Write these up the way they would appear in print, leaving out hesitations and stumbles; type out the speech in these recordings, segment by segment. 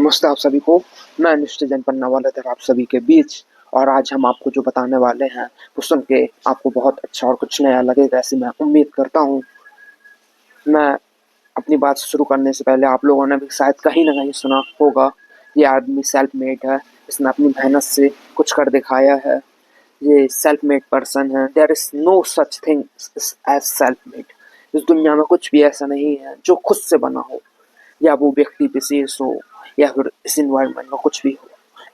नमस्ते आप सभी को। मैं निश्चय जैन पन्ना वाला इधर आप सभी के बीच। और आज हम आपको जो बताने वाले हैं वो सुन के आपको बहुत अच्छा और कुछ नया लगेगा, ऐसी मैं उम्मीद करता हूँ। मैं अपनी बात शुरू करने से पहले आप लोगों ने भी शायद कहीं ना कहीं सुना होगा, ये आदमी सेल्फ मेड है, इसने अपनी मेहनत से कुछ कर दिखाया है। ये सेल्फ मेड पर्सन है। There is no such thing as self made. इस दुनिया में कुछ भी ऐसा नहीं है जो खुद से बना हो, या वो व्यक्ति विशेष हो या फिर इस इन्वायरमेंट में कुछ भी हो।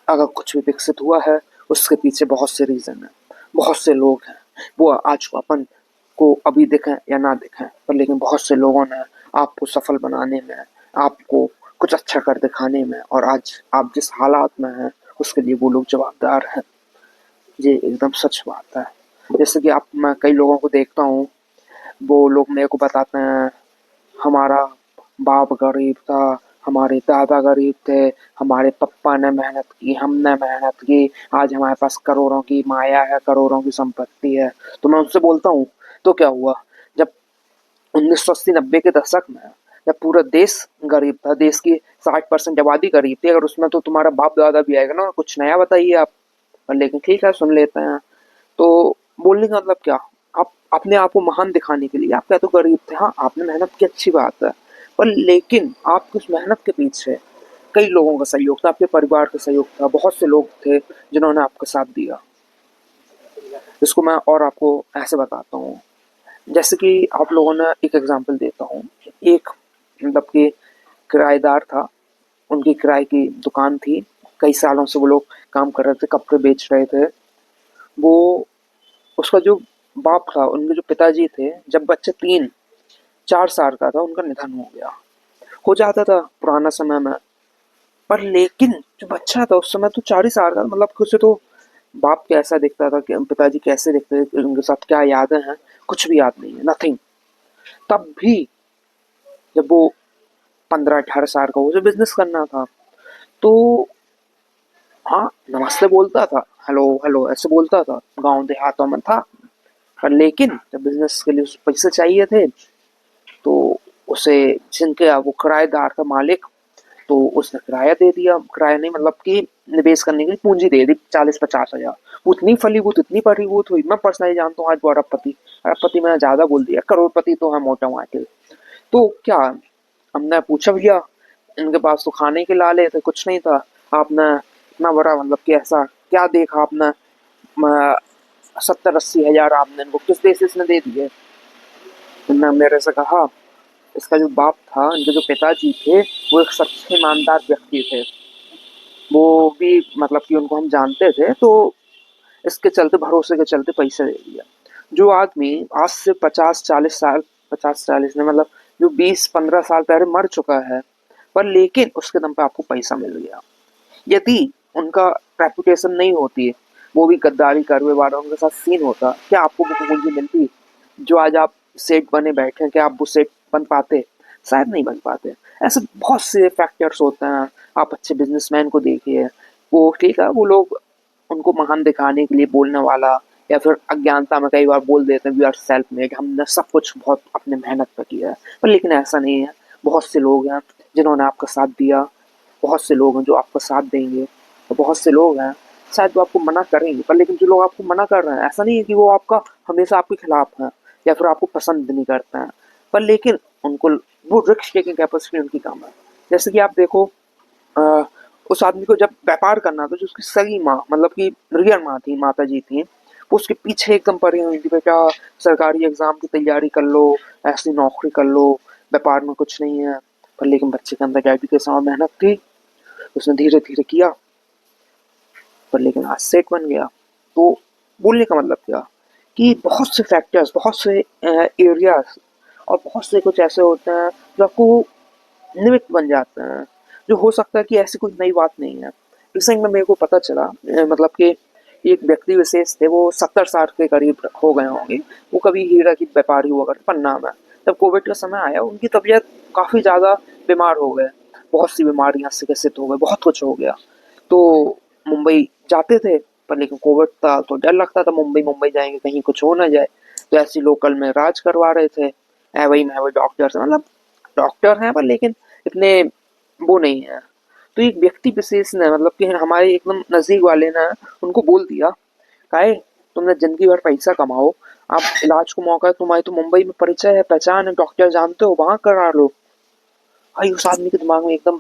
अगर कुछ भी विकसित हुआ है उसके पीछे बहुत से रीजन है, बहुत से लोग हैं। वो आज को अपन को अभी दिखें या ना दिखें, पर लेकिन बहुत से लोगों ने आपको सफल बनाने में, आपको कुछ अच्छा कर दिखाने में, और आज आप जिस हालात में हैं उसके लिए वो लोग जवाबदार हैं। ये एकदम सच बात है। जैसे कि आप, मैं कई लोगों को देखता हूँ, वो लोग मेरे को बताते हैं हमारा बाप गरीब था, हमारे दादा गरीब थे, हमारे पप्पा ने मेहनत की, हमने मेहनत की, आज हमारे पास करोड़ों की माया है, करोड़ों की संपत्ति है। तो मैं उनसे बोलता हूँ, तो क्या हुआ जब 1980-90 के दशक में, जब पूरा देश गरीब था, देश की 60% आबादी गरीब थी, अगर उसमें तो तुम्हारा बाप दादा भी आएगा ना, कुछ नया बताइए आप। पर लेकिन ठीक है, सुन लेते हैं। तो बोलने का मतलब क्या, आप अपने आप को महान दिखाने के लिए, आप क्या तो गरीब थे, हाँ आपने मेहनत की, अच्छी बात है, पर लेकिन आपकी उस मेहनत के पीछे कई लोगों का सहयोग था, आपके परिवार का सहयोग था, बहुत से लोग थे जिन्होंने आपका साथ दिया। इसको मैं और आपको ऐसे बताता हूँ। जैसे कि आप लोगों ने, एक एग्जांपल देता हूँ। एक मतलब कि किराएदार था, उनकी किराए की दुकान थी, कई सालों से वो लोग काम कर रहे थे, कपड़े बेच रहे थे। वो, उसका जो बाप था, उनके जो पिताजी थे, जब बच्चे 3-4 साल का था उनका निधन हो गया। हो जाता था पुराना समय में। पर लेकिन जो बच्चा था उस समय तो 4 ही साल का, मतलब कि उसे तो बाप कैसा दिखता था, कि पिताजी कैसे दिखते थे, उनके साथ क्या यादें हैं, कुछ भी याद नहीं है, नथिंग। तब भी जब वो 15-18 साल का, उसे बिजनेस करना था। तो हाँ, नमस्ते बोलता था, हेलो हेलो ऐसे बोलता था, गांव देहातों में था। पर लेकिन जब बिजनेस के लिए उसे पैसे चाहिए थे, तो उसे, जिनके वो किराएदार था मालिक, तो उसने किराया दे दिया, किराया नहीं मतलब कि निवेश करने की पूंजी दे दी 40-50 हजार। उतनी फलीभूत, इतनी फलीभूत हुई, मैं पर्सनली जानता हूँ आज वो अरबपति। अरबपति मैंने ज्यादा बोल दिया, करोड़पति तो है मोटा माटे। तो क्या, हमने पूछा भैया, इनके पास तो खाने के लाले थे, कुछ नहीं था, आपने इतना बड़ा मतलब कि ऐसा क्या देखा आपने, 70-80 हजार आपने इनको किस बेसिस में दे दिए। तुमने मेरे से कहा, इसका जो बाप था, इनके जो पिताजी थे, वो एक सच्चे ईमानदार व्यक्ति थे। वो भी मतलब कि उनको हम जानते थे, तो इसके चलते, भरोसे के चलते पैसे दे दिया। जो आदमी आज से 50-40 साल, 50-40 ने मतलब जो 20-15 साल पहले मर चुका है, पर लेकिन उसके दम पे आपको पैसा मिल गया। यदि उनका रेपुटेशन नहीं होती, वो भी गद्दारी करने वालों के साथ सीन होता, क्या आपको वो पूंजी मिलती जो आज आप सेठ बने बैठे हैं? क्या आप वो सेठ बन पाते? शायद नहीं बन पाते। ऐसे बहुत से फैक्टर्स होते हैं। आप अच्छे बिजनेसमैन को देखिए, वो ठीक है, वो लोग उनको महान दिखाने के लिए बोलने वाला, या फिर अज्ञानता में कई बार बोल देते हैं वी आर सेल्फ मेड, हमने सब कुछ बहुत अपने मेहनत पर किया है। पर लेकिन ऐसा नहीं है। बहुत से लोग हैं जिन्होंने आपका साथ दिया, बहुत से लोग हैं जो आपका साथ देंगे, और बहुत से लोग हैं शायद वो आपको मना करेंगे। पर लेकिन जो लोग आपको मना कर रहे हैं, ऐसा नहीं है कि वो आपका हमेशा आपके खिलाफ हैं या फिर आपको पसंद नहीं करते हैं, पर लेकिन उनको वो रिस्क टेकिंग कैपेसिटी उनकी कम है। जैसे कि आप देखो, अ, उस आदमी को जब व्यापार करना था, जो उसकी सगी माँ मतलब कि रियल माँ थी, माता जी थी, वो उसके पीछे एकदम पड़ी हुई थी, बेटा सरकारी एग्जाम की तैयारी कर लो, ऐसी नौकरी कर लो, व्यापार में कुछ नहीं है। पर लेकिन बच्चे के अंदर डेडिकेशन और मेहनत थी, उसने धीरे धीरे किया, पर लेकिन आज सेट बन गया। तो बोलने का मतलब क्या, कि बहुत से फैक्टर्स, बहुत से एरियाज, और बहुत से कुछ ऐसे होते हैं जो आपको निमित्त बन जाते हैं। जो हो सकता है कि ऐसी कोई नई बात नहीं है। रिसेंट में मेरे को पता चला, मतलब कि एक व्यक्ति विशेष थे, वो 70 साल के करीब हो गए होंगे। वो कभी हीरा की व्यापारी हुआ करते, पन्ना में। जब कोविड का समय आया, उनकी तबीयत काफी ज्यादा, बीमार हो गए, बहुत सी बीमारियां से ग्रसित हो गए, बहुत कुछ हो गया। तो मुंबई जाते थे, पर लेकिन कोविड था तो डर लगता था, मुंबई मुंबई जाएंगे कहीं कुछ हो ना जाए। तो ऐसी लोकल में राज करवा रहे थे। वही मैं वही डॉक्टर से, मतलब डॉक्टर हैं पर लेकिन इतने वो नहीं है। तो एक व्यक्ति विशेष ने मतलब कि हमारे एकदम नजदीक वाले ने उनको बोल दिया, काहे तुमने जिंदगी भर पैसा कमाओ, आप इलाज को मौका है, तुम्हारी तो मुंबई में परिचय है, पहचान है, डॉक्टर जानते हो, वहां करा लो। भाई उस आदमी के दिमाग में एकदम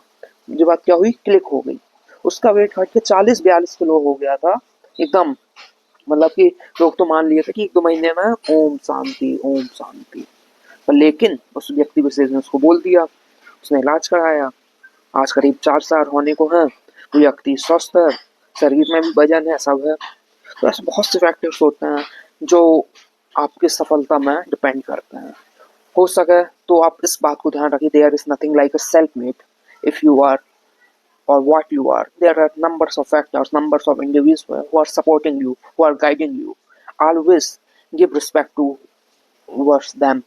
जो बात क्या हुई, क्लिक हो गई। उसका वेट घट के 40-42 किलो हो गया था एकदम। मतलब कि लोग तो मान लिए थे कि 1-2 महीने में ओम शांति ओम शांति। पर लेकिन उस व्यक्ति विशेष ने उसको बोल दिया, उसने इलाज कराया। आज करीब 4 साल होने को है, वो व्यक्ति स्वस्थ है, शरीर में भी वजन है, सब है। तो ऐसे बहुत से फैक्टर्स होते हैं जो आपकी सफलता में डिपेंड करते हैं। हो सके तो आप इस बात को ध्यान रखिए, there is nothing like a self made. If you are or what you are, there are numbers of factors, numbers of individuals who are supporting you, who are guiding you. Always give respect to towards them.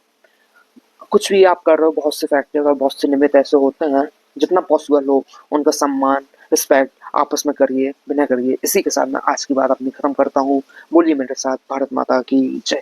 कुछ भी आप कर रहे हो, बहुत से factor और बहुत से निमित्त ऐसे होते हैं, जितना पॉसिबल हो उनका सम्मान, रिस्पेक्ट आपस में करिए, बिना करिए। इसी के साथ मैं आज की बात अपनी खत्म करता हूँ। बोलिए मेरे साथ, भारत माता की जय।